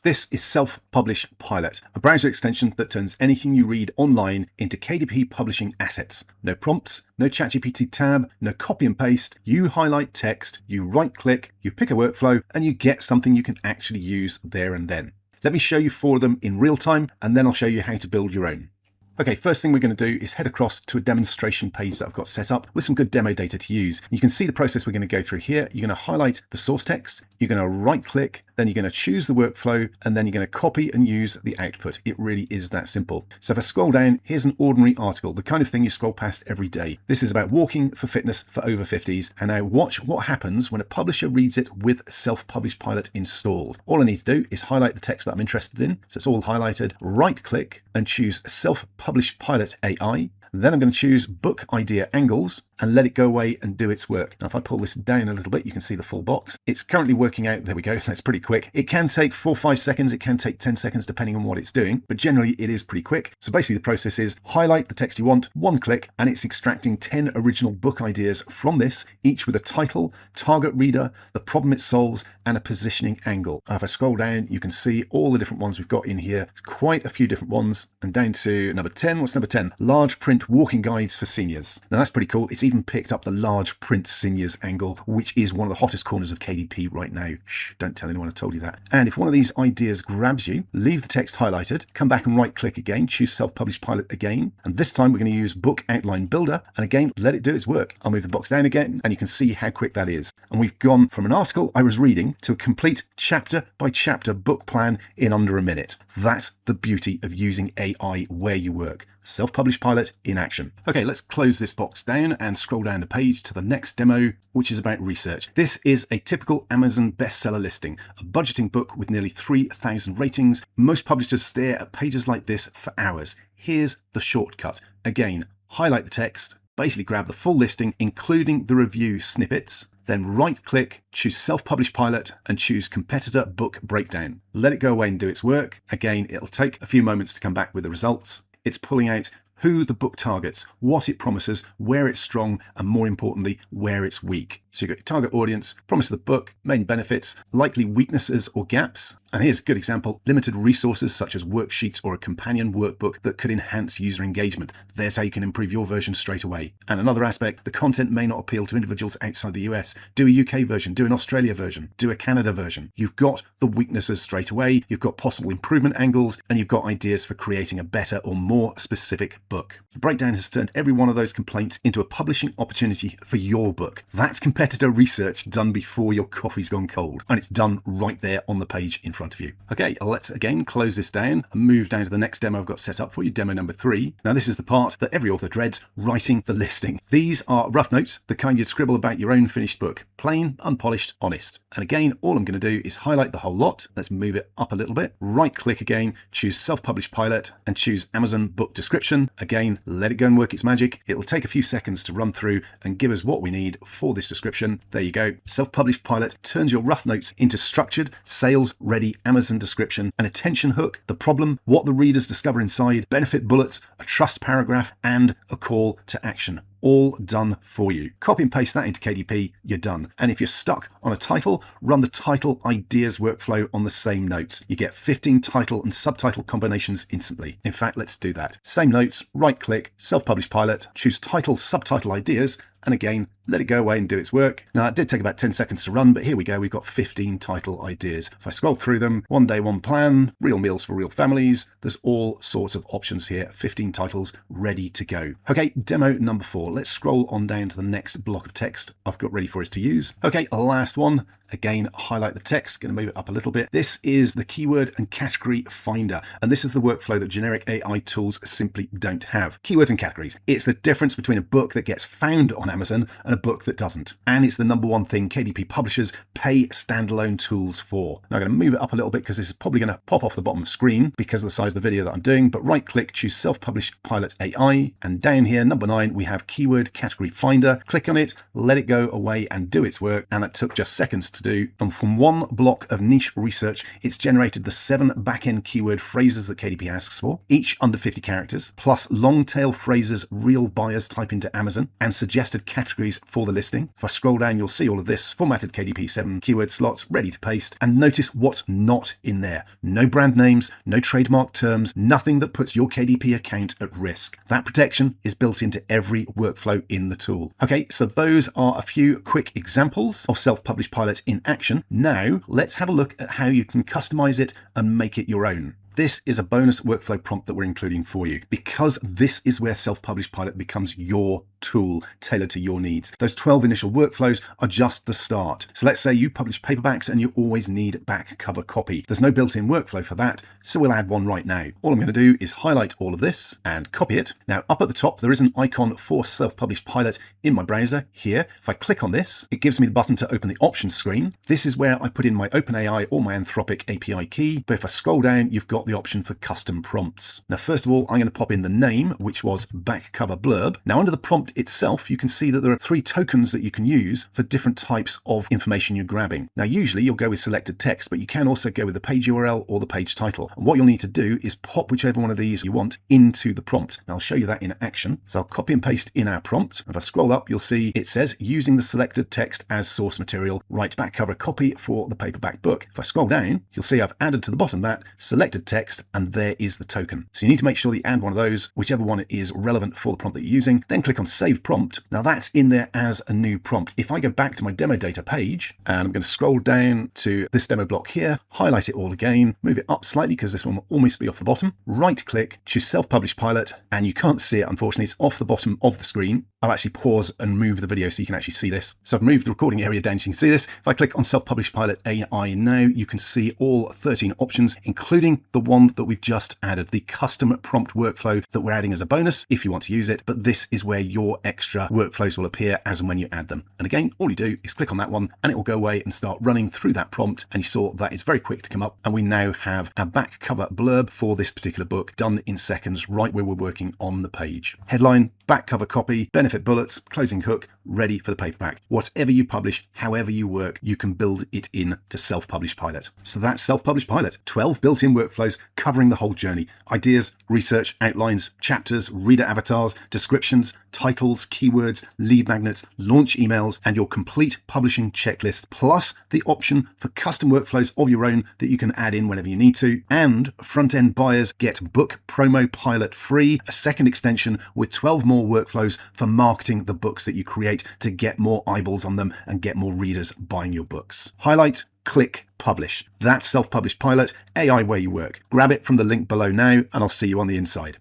This is SelfPublishPilot, a browser extension that turns anything you read online into KDP publishing assets. No prompts, no ChatGPT tab, no copy and paste. You highlight text, you right-click, you pick a workflow, and you get something you can actually use there and then. Let me show you 4 of them in real time, and then I'll show you how to build your own. Okay, first thing we're going to do is head across to a demonstration page that I've got set up with some good demo data to use. You can see the process we're going to go through here. You're going to highlight the source text, you're going to right click, then you're going to choose the workflow, and then you're going to copy and use the output. It really is that simple. So if I scroll down, here's an ordinary article, the kind of thing you scroll past every day. This is about walking for fitness for over 50s. And now watch what happens when a publisher reads it with SelfPublishPilot installed. All I need to do is highlight the text that I'm interested in. So it's all highlighted, right click and choose SelfPublishPilot AI. Then I'm going to choose Book Idea Angles and let it go away and do its work. Now, if I pull this down a little bit, you can see the full box. It's currently working out. There we go. That's pretty quick. It can take 4 or 5 seconds. It can take 10 seconds, depending on what it's doing. But generally, it is pretty quick. So basically, the process is highlight the text you want, 1 click, and it's extracting 10 original book ideas from this, each with a title, target reader, the problem it solves, and a positioning angle. Now, if I scroll down, you can see all the different ones we've got in here. Quite a few different ones. And down to number 10. What's number 10? Large print walking guides for seniors. Now that's pretty cool. It's even picked up the large print seniors angle, which is one of the hottest corners of KDP right now. Shh, don't tell anyone I told you that. And if one of these ideas grabs you, leave the text highlighted, come back and right click again, choose SelfPublishPilot again. And this time we're going to use Book Outline Builder. And again, let it do its work. I'll move the box down again and you can see how quick that is. And we've gone from an article I was reading to a complete chapter by chapter book plan in under a minute. That's the beauty of using AI where you work. SelfPublishPilot in action. Okay, let's close this box down and scroll down the page to the next demo, which is about research. This is a typical Amazon bestseller listing, a budgeting book with nearly 3,000 ratings. Most publishers stare at pages like this for hours. Here's the shortcut. Again, highlight the text, basically grab the full listing, including the review snippets, then right click, choose SelfPublishPilot and choose Competitor Book Breakdown. Let it go away and do its work. Again, it'll take a few moments to come back with the results. It's pulling out who the book targets, what it promises, where it's strong, and more importantly, where it's weak. So you've got your target audience, promise of the book, main benefits, likely weaknesses or gaps. And here's a good example, limited resources such as worksheets or a companion workbook that could enhance user engagement. There's how you can improve your version straight away. And another aspect, the content may not appeal to individuals outside the US. Do a UK version, do an Australia version, do a Canada version. You've got the weaknesses straight away, you've got possible improvement angles, and you've got ideas for creating a better or more specific book. The breakdown has turned every one of those complaints into a publishing opportunity for your book. That's competitor research done before your coffee's gone cold, and it's done right there on the page in front of you. Okay, let's again close this down and move down to the next demo I've got set up for you, demo number 3. Now this is the part that every author dreads, writing the listing. These are rough notes, the kind you'd scribble about your own finished book. Plain, unpolished, honest. And again, all I'm going to do is highlight the whole lot. Let's move it up a little bit. Right click again, choose SelfPublishPilot and choose Amazon Book Description. Again, let it go and work its magic. It'll take a few seconds to run through and give us what we need for this description. There you go. SelfPublishPilot turns your rough notes into structured, sales-ready Amazon description, an attention hook, the problem, what the readers discover inside, benefit bullets, a trust paragraph, and a call to action. All done for you. Copy and paste that into KDP, you're done. And if you're stuck on a title, run the title ideas workflow on the same notes. You get 15 title and subtitle combinations instantly. In fact, let's do that. Same notes, right click, SelfPublishPilot, choose title, subtitle ideas, and again, let it go away and do its work. Now, it did take about 10 seconds to run, but here we go. We've got 15 title ideas. If I scroll through them, 1 day, 1 plan, real meals for real families. There's all sorts of options here. 15 titles ready to go. Okay, demo number 4. Let's scroll on down to the next block of text I've got ready for us to use. Okay, last one. Again, highlight the text, going to move it up a little bit. This is the keyword and category finder. And this is the workflow that generic AI tools simply don't have. Keywords and categories. It's the difference between a book that gets found on Amazon and a book that doesn't. And it's the number one thing KDP publishers pay standalone tools for. Now I'm going to move it up a little bit because this is probably going to pop off the bottom of the screen because of the size of the video that I'm doing, but right click, choose SelfPublishPilot AI. And down here, number 9, we have keyword category finder. Click on it, let it go away and do its work. And that took just seconds to do. And from one block of niche research, it's generated the 7 back-end keyword phrases that KDP asks for, each under 50 characters, plus long tail phrases real buyers type into Amazon, and suggested of categories for the listing. If I scroll down, you'll see all of this formatted KDP7 keyword slots ready to paste, and notice what's not in there. No brand names, no trademark terms, nothing that puts your KDP account at risk. That protection is built into every workflow in the tool. Okay, so those are a few quick examples of SelfPublishPilot in action. Now let's have a look at how you can customize it and make it your own. This is a bonus workflow prompt that we're including for you, because this is where SelfPublishPilot becomes your tool tailored to your needs. Those 12 initial workflows are just the start. So let's say you publish paperbacks and you always need back cover copy. There's no built-in workflow for that, so we'll add one right now. All I'm going to do is highlight all of this and copy it. Now up at the top there is an icon for SelfPublishPilot in my browser here. If I click on this, it gives me the button to open the options screen. This is where I put in my OpenAI or my Anthropic API key, but if I scroll down, you've got the option for custom prompts. Now first of all, I'm going to pop in the name, which was back cover blurb. Now under the prompt itself, you can see that there are 3 tokens that you can use for different types of information you're grabbing. Now usually you'll go with selected text, but you can also go with the page URL or the page title. And what you'll need to do is pop whichever one of these you want into the prompt. Now I'll show you that in action. So I'll copy and paste in our prompt. If I scroll up, you'll see it says using the selected text as source material, write back cover copy for the paperback book. If I scroll down, you'll see I've added to the bottom of that selected text, and there is the token. So you need to make sure that you add one of those, whichever one is relevant for the prompt that you're using, then click on save prompt. Now that's in there as a new prompt. If I go back to my demo data page, and I'm going to scroll down to this demo block here, highlight it all again, move it up slightly because this one will almost be off the bottom, right click, choose SelfPublishPilot, and you can't see it, unfortunately, it's off the bottom of the screen. I'll actually pause and move the video so you can actually see this. So I've moved the recording area down so you can see this. If I click on SelfPublishPilot AI now, you can see all 13 options, including the one that we've just added, the custom prompt workflow that we're adding as a bonus if you want to use it, but this is where your extra workflows will appear as and when you add them. And again, all you do is click on that one and it will go away and start running through that prompt, and you saw that is very quick to come up, and we now have a back cover blurb for this particular book done in seconds right where we're working on the page. Headline, back cover copy, benefit bullets, closing hook, ready for the paperback. Whatever you publish, however you work, you can build it in to SelfPublishPilot. So that's SelfPublishPilot, 12 built-in workflows covering the whole journey. Ideas, research, outlines, chapters, reader avatars, descriptions, titles, keywords, lead magnets, launch emails, and your complete publishing checklist, plus the option for custom workflows of your own that you can add in whenever you need to. And front-end buyers get Book Promo Pilot free, a second extension with 12 more workflows for marketing the books that you create to get more eyeballs on them and get more readers buying your books. Highlight, click, publish. That's SelfPublishPilot, AI where you work. Grab it from the link below now, and I'll see you on the inside.